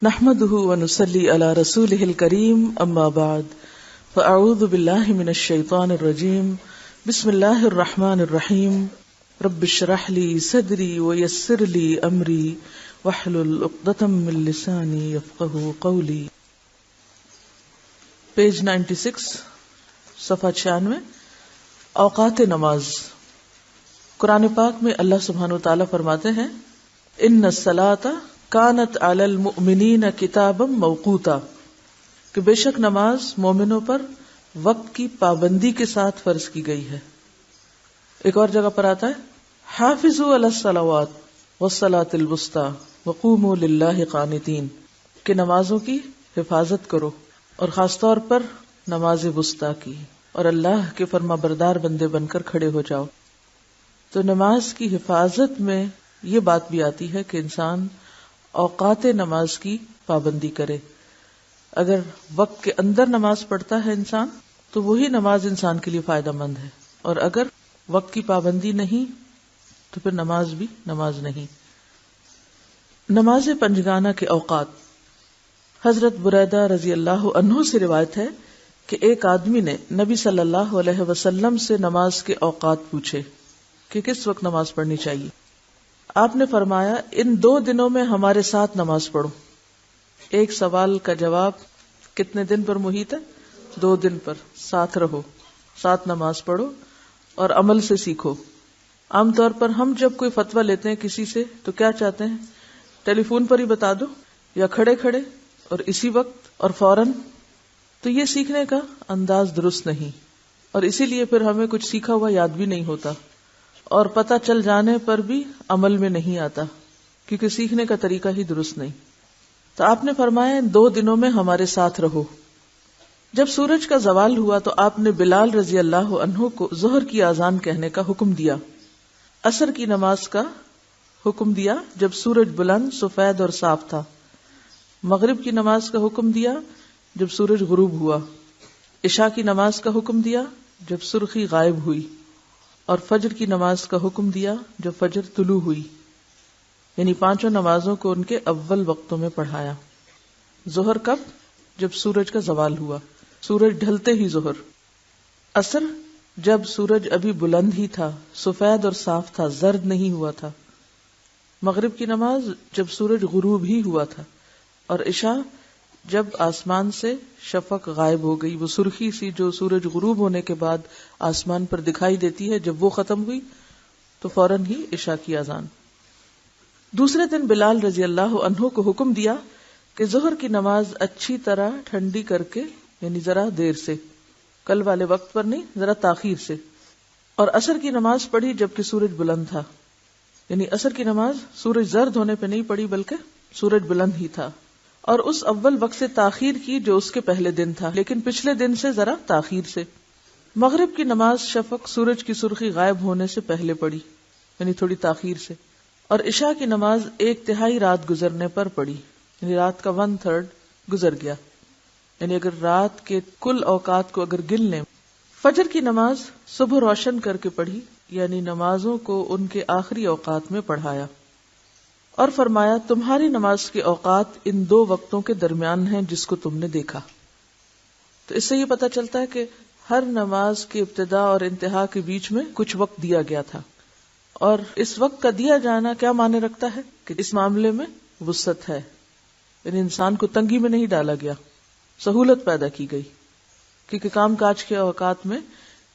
نحمده ونصلي على رسوله الكريم اما بعد فاعوذ بالله من الشيطان الرجيم بسم الله الرحمن الرحيم رب اشرح لي صدري ويسر لي امري واحلل عقدة من لساني يفقهوا قولي. پیج 96 صفحہ 96 اوقات نماز. قرآن پاک میں اللہ سبحانہ وتعالی فرماتے ہیں ان الصلاۃ کانت علی المؤمنین کتابا موقوتا، کہ بے شک نماز مومنوں پر وقت کی پابندی کے ساتھ فرض کی گئی ہے. ایک اور جگہ پر آتا ہے حافظوا علی الصلوات والصلاۃ الوسطی وقوموا للہ قانتین، کہ نمازوں کی حفاظت کرو اور خاص طور پر نماز وسطی کی، اور اللہ کے فرما بردار بندے بن کر کھڑے ہو جاؤ. تو نماز کی حفاظت میں یہ بات بھی آتی ہے کہ انسان اوقات نماز کی پابندی کرے. اگر وقت کے اندر نماز پڑھتا ہے انسان تو وہی نماز انسان کے لیے فائدہ مند ہے، اور اگر وقت کی پابندی نہیں تو پھر نماز بھی نماز نہیں. نماز پنجگانہ کے اوقات. حضرت بریدہ رضی اللہ عنہ سے روایت ہے کہ ایک آدمی نے نبی صلی اللہ علیہ وسلم سے نماز کے اوقات پوچھے کہ کس وقت نماز پڑھنی چاہیے. آپ نے فرمایا ان 2 دنوں میں ہمارے ساتھ نماز پڑھو. ایک سوال کا جواب کتنے دن پر محیط ہے؟ 2 دن پر. ساتھ رہو، ساتھ نماز پڑھو اور عمل سے سیکھو. عام طور پر ہم جب کوئی فتویٰ لیتے ہیں کسی سے تو کیا چاہتے ہیں؟ ٹیلی فون پر ہی بتا دو، یا کھڑے کھڑے اور اسی وقت اور فوراً. تو یہ سیکھنے کا انداز درست نہیں، اور اسی لیے پھر ہمیں کچھ سیکھا ہوا یاد بھی نہیں ہوتا، اور پتہ چل جانے پر بھی عمل میں نہیں آتا، کیونکہ سیکھنے کا طریقہ ہی درست نہیں. تو آپ نے فرمایا ان 2 دنوں میں ہمارے ساتھ رہو. جب سورج کا زوال ہوا تو آپ نے بلال رضی اللہ عنہ کو ظہر کی اذان کہنے کا حکم دیا، عصر کی نماز کا حکم دیا جب سورج بلند سفید اور صاف تھا، مغرب کی نماز کا حکم دیا جب سورج غروب ہوا، عشاء کی نماز کا حکم دیا جب سرخی غائب ہوئی، اور فجر کی نماز کا حکم دیا جب فجر طلوع ہوئی. یعنی 5 نمازوں کو ان کے اول وقتوں میں پڑھایا. ظہر کب؟ جب سورج کا زوال ہوا، سورج ڈھلتے ہی ظہر. عصر جب سورج ابھی بلند ہی تھا، سفید اور صاف تھا، زرد نہیں ہوا تھا. مغرب کی نماز جب سورج غروب ہی ہوا تھا، اور عشاء جب آسمان سے شفق غائب ہو گئی، وہ سرخی سی جو سورج غروب ہونے کے بعد آسمان پر دکھائی دیتی ہے، جب وہ ختم ہوئی تو فوراً ہی عشاء کی اذان. دوسرے دن بلال رضی اللہ عنہ کو حکم دیا کہ ظہر کی نماز اچھی طرح ٹھنڈی کر کے، یعنی ذرا دیر سے، کل والے وقت پر نہیں، ذرا تاخیر سے، اور عصر کی نماز پڑھی جبکہ سورج بلند تھا. یعنی عصر کی نماز سورج زرد ہونے پہ نہیں پڑھی بلکہ سورج بلند ہی تھا، اور اس اول وقت سے تاخیر کی جو اس کے پہلے دن تھا، لیکن پچھلے دن سے ذرا تاخیر سے. مغرب کی نماز شفق سورج کی سرخی غائب ہونے سے پہلے پڑھی، یعنی تھوڑی تاخیر سے، اور عشاء کی نماز 1/3 رات گزرنے پر پڑھی، یعنی رات کا 1/3 گزر گیا. یعنی اگر رات کے کل اوقات کو اگر گن لیں. فجر کی نماز صبح روشن کر کے پڑھی، یعنی نمازوں کو ان کے آخری اوقات میں پڑھایا، اور فرمایا تمہاری نماز کے اوقات ان 2 وقتوں کے درمیان ہیں جس کو تم نے دیکھا. تو اس سے یہ پتہ چلتا ہے کہ ہر نماز کی ابتدا اور انتہا کے بیچ میں کچھ وقت دیا گیا تھا، اور اس وقت کا دیا جانا کیا معنی رکھتا ہے کہ اس معاملے میں وسعت ہے، یعنی انسان کو تنگی میں نہیں ڈالا گیا، سہولت پیدا کی گئی. کیونکہ کام کاج کے اوقات میں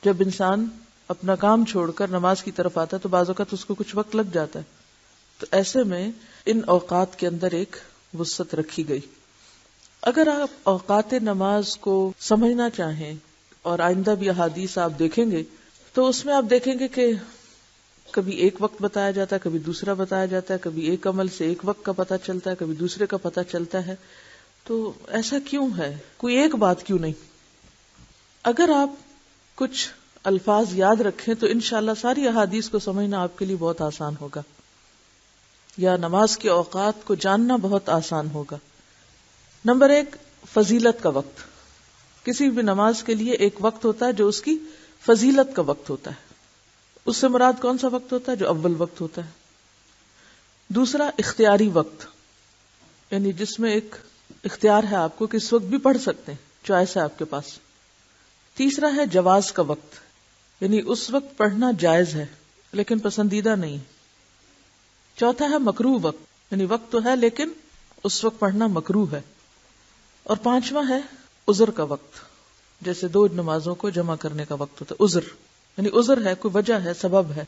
جب انسان اپنا کام چھوڑ کر نماز کی طرف آتا ہے تو بعض اوقات اس کو کچھ وقت لگ جاتا ہے، تو ایسے میں ان اوقات کے اندر ایک وسعت رکھی گئی. اگر آپ اوقات نماز کو سمجھنا چاہیں، اور آئندہ بھی احادیث آپ دیکھیں گے تو اس میں آپ دیکھیں گے کہ کبھی ایک وقت بتایا جاتا ہے، کبھی دوسرا بتایا جاتا ہے، کبھی ایک عمل سے ایک وقت کا پتہ چلتا ہے، کبھی دوسرے کا پتہ چلتا ہے. تو ایسا کیوں ہے؟ کوئی ایک بات کیوں نہیں؟ اگر آپ کچھ الفاظ یاد رکھیں تو انشاءاللہ ساری احادیث کو سمجھنا آپ کے لیے بہت آسان ہوگا، یا نماز کے اوقات کو جاننا بہت آسان ہوگا. نمبر 1، فضیلت کا وقت. کسی بھی نماز کے لیے ایک وقت ہوتا ہے جو اس کی فضیلت کا وقت ہوتا ہے. اس سے مراد کون سا وقت ہوتا ہے؟ جو اول وقت ہوتا ہے. دوسرا، اختیاری وقت. یعنی جس میں ایک اختیار ہے آپ کو کہ اس وقت بھی پڑھ سکتے ہیں، چوائس ہے آپ کے پاس. تیسرا ہے جواز کا وقت، یعنی اس وقت پڑھنا جائز ہے لیکن پسندیدہ نہیں. چوتھا ہے مکروہ وقت، یعنی وقت تو ہے لیکن اس وقت پڑھنا مکروہ ہے. اور پانچواں ہے عذر کا وقت، جیسے 2 نمازوں کو جمع کرنے کا وقت ہوتا ہے. عذر یعنی عذر ہے، کوئی وجہ ہے، سبب ہے.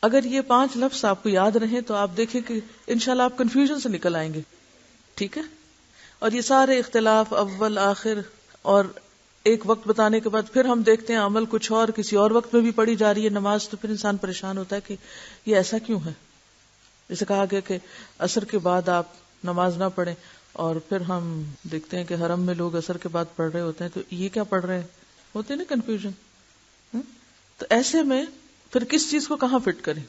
اگر یہ 5 لفظ آپ کو یاد رہیں تو آپ دیکھیں کہ انشاءاللہ آپ کنفیوژن سے نکل آئیں گے. ٹھیک ہے. اور یہ سارے اختلاف اول آخر اور ایک وقت بتانے کے بعد پھر ہم دیکھتے ہیں عمل کچھ اور کسی اور وقت میں بھی پڑھی جا رہی ہے نماز، تو پھر انسان پریشان ہوتا ہے کہ یہ ایسا کیوں ہے. جیسے کہا گیا کہ عصر کے بعد آپ نماز نہ پڑھیں، اور پھر ہم دیکھتے ہیں کہ حرم میں لوگ عصر کے بعد پڑھ رہے ہوتے ہیں، تو یہ کیا پڑھ رہے ہیں، ہوتے ہیں نا کنفیوژن. تو ایسے میں پھر کس چیز کو کہاں فٹ کریں.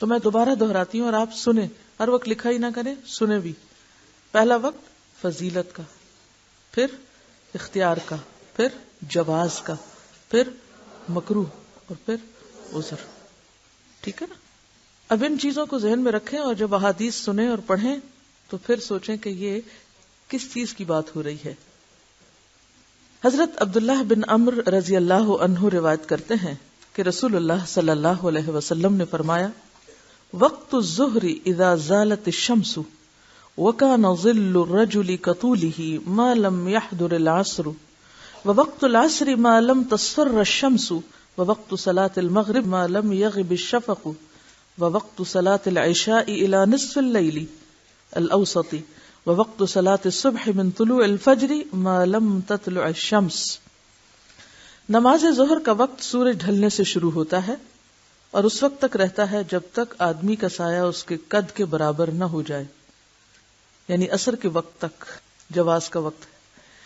تو میں دوبارہ دہراتی ہوں اور آپ سنیں، ہر وقت لکھا ہی نہ کریں، سنیں بھی. پہلا وقت فضیلت کا، پھر اختیار کا، پھر جواز کا، پھر مکروہ، اور پھر عذر. ٹھیک ہے نا. اب ان چیزوں کو ذہن میں رکھیں اور جب احادیث سنیں اور پڑھیں تو پھر سوچیں کہ یہ کس چیز کی بات ہو رہی ہے. حضرت عبداللہ بن عمرو رضی اللہ عنہ روایت کرتے ہیں کہ رسول اللہ صلی اللہ علیہ وسلم نے فرمایا، وقت الظہر اذا زالت الشمس وكان ظل الرجل كطوله ما لم يحضر العصر ووقت العصر ما لم تصفر الشمس ووقت صلاة المغرب ما لم يغب الشفق ووقت صلاة العشاء إلى نصف الليل الأوسط ووقت صلاة الصبح من طلوع الفجر ما لم تطلع الشمس. نماز ظہر کا وقت سورج ڈھلنے سے شروع ہوتا ہے اور اس وقت تک رہتا ہے جب تک آدمی کا سایہ اس کے قد کے برابر نہ ہو جائے، یعنی عصر کے وقت تک جواز کا وقت ہے.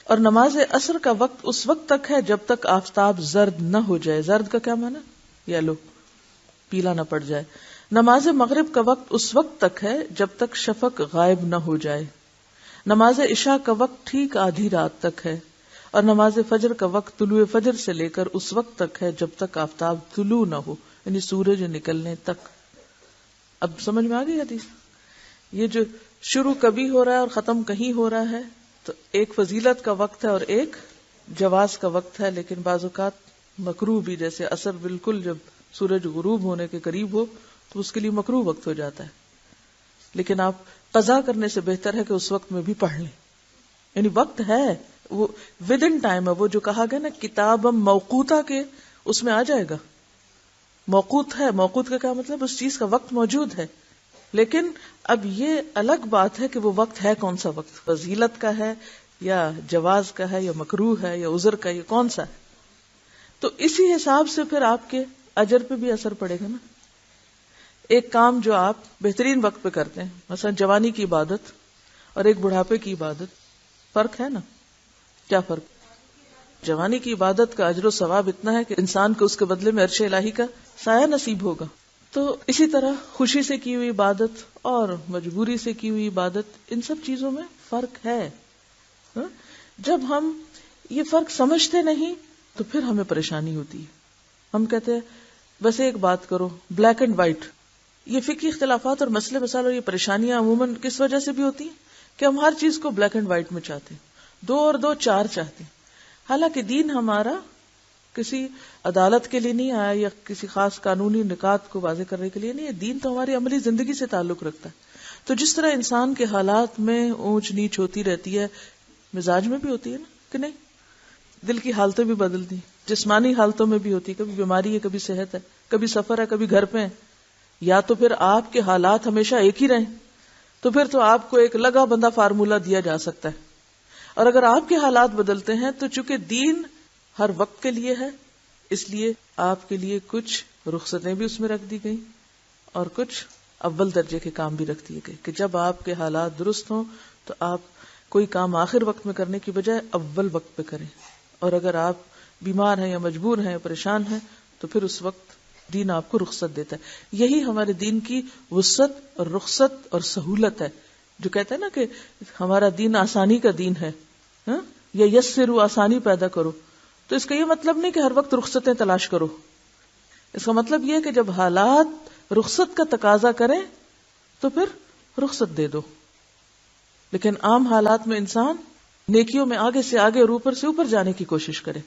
اور نماز عصر کا وقت اس وقت تک ہے جب تک آفتاب زرد نہ ہو جائے. زرد کا کیا معنی؟ یلو، پیلا نہ پڑ جائے. نماز مغرب کا وقت اس وقت تک ہے جب تک شفق غائب نہ ہو جائے. نماز عشاء کا وقت ٹھیک آدھی رات تک ہے. اور نماز فجر کا وقت طلوع فجر سے لے کر اس وقت تک ہے جب تک آفتاب طلوع نہ ہو، یعنی سورج نکلنے تک. اب سمجھ میں آ گئی حدیث؟ یہ جو شروع کبھی ہو رہا ہے اور ختم کہیں ہو رہا ہے، تو ایک فضیلت کا وقت ہے اور ایک جواز کا وقت ہے. لیکن بعض اوقات مکروہ بھی، جیسے عصر بالکل جب سورج غروب ہونے کے قریب ہو تو اس کے لیے مکروہ وقت ہو جاتا ہے. لیکن آپ قضا کرنے سے بہتر ہے کہ اس وقت میں بھی پڑھ لیں. یعنی وقت ہے، وہ ود ان ٹائم ہے. وہ جو کہا گیا نا کتاب موقوتا کے، اس میں آ جائے گا. موقوت ہے، موقوت کا کیا مطلب؟ اس چیز کا وقت موجود ہے. لیکن اب یہ الگ بات ہے کہ وہ وقت ہے کون سا وقت، فضیلت کا ہے یا جواز کا ہے یا مکروہ ہے یا عذر کا، یہ کون سا ہے. تو اسی حساب سے پھر آپ کے اجر پہ بھی اثر پڑے گا نا. ایک کام جو آپ بہترین وقت پہ کرتے ہیں، مثلا جوانی کی عبادت اور ایک بڑھاپے کی عبادت، فرق ہے نا. کیا فرق؟ جوانی کی عبادت کا اجر و ثواب اتنا ہے کہ انسان کو اس کے بدلے میں عرش الہی کا سایہ نصیب ہوگا. تو اسی طرح خوشی سے کی ہوئی عبادت اور مجبوری سے کی ہوئی عبادت، ان سب چیزوں میں فرق ہے. جب ہم یہ فرق سمجھتے نہیں تو پھر ہمیں پریشانی ہوتی ہے. ہم کہتے ہیں بس ایک بات کرو، بلیک اینڈ وائٹ. یہ فقہی اختلافات اور مسئلے مسائل اور یہ پریشانیاں عموماً کس وجہ سے بھی ہوتی ہیں کہ ہم ہر چیز کو بلیک اینڈ وائٹ میں چاہتے ہیں، 2 اور 2 4 چاہتے ہیں. حالانکہ دین ہمارا کسی عدالت کے لیے نہیں آیا یا کسی خاص قانونی نکات کو واضح کرنے کے لیے نہیں ہے. دین تو ہماری عملی زندگی سے تعلق رکھتا ہے. تو جس طرح انسان کے حالات میں اونچ نیچ ہوتی رہتی ہے، مزاج میں بھی ہوتی ہے نا کہ نہیں؟ دل کی حالتیں بھی بدلتی ہیں، جسمانی حالتوں میں بھی ہوتی ہے، کبھی بیماری ہے، کبھی صحت ہے، کبھی سفر ہے، کبھی گھر پہ ہے. یا تو پھر آپ کے حالات ہمیشہ ایک ہی رہیں تو پھر تو آپ کو ایک لگا بندہ فارمولہ دیا جا سکتا ہے. اور اگر آپ کے حالات بدلتے ہیں تو چونکہ دین ہر وقت کے لیے ہے، اس لیے آپ کے لیے کچھ رخصتیں بھی اس میں رکھ دی گئی اور کچھ اول درجے کے کام بھی رکھ دیے گئے کہ جب آپ کے حالات درست ہوں تو آپ کوئی کام آخر وقت میں کرنے کی بجائے اول وقت پہ کریں. اور اگر آپ بیمار ہیں یا مجبور ہیں یا پریشان ہیں تو پھر اس وقت دین آپ کو رخصت دیتا ہے. یہی ہمارے دین کی وسعت اور رخصت اور سہولت ہے. جو کہتے ہیں نا کہ ہمارا دین آسانی کا دین ہے، یا یسروا، آسانی پیدا کرو. تو اس کا یہ مطلب نہیں کہ ہر وقت رخصتیں تلاش کرو. اس کا مطلب یہ ہے کہ جب حالات رخصت کا تقاضا کریں تو پھر رخصت دے دو. لیکن عام حالات میں انسان نیکیوں میں آگے سے آگے اور اوپر سے اوپر جانے کی کوشش کرے.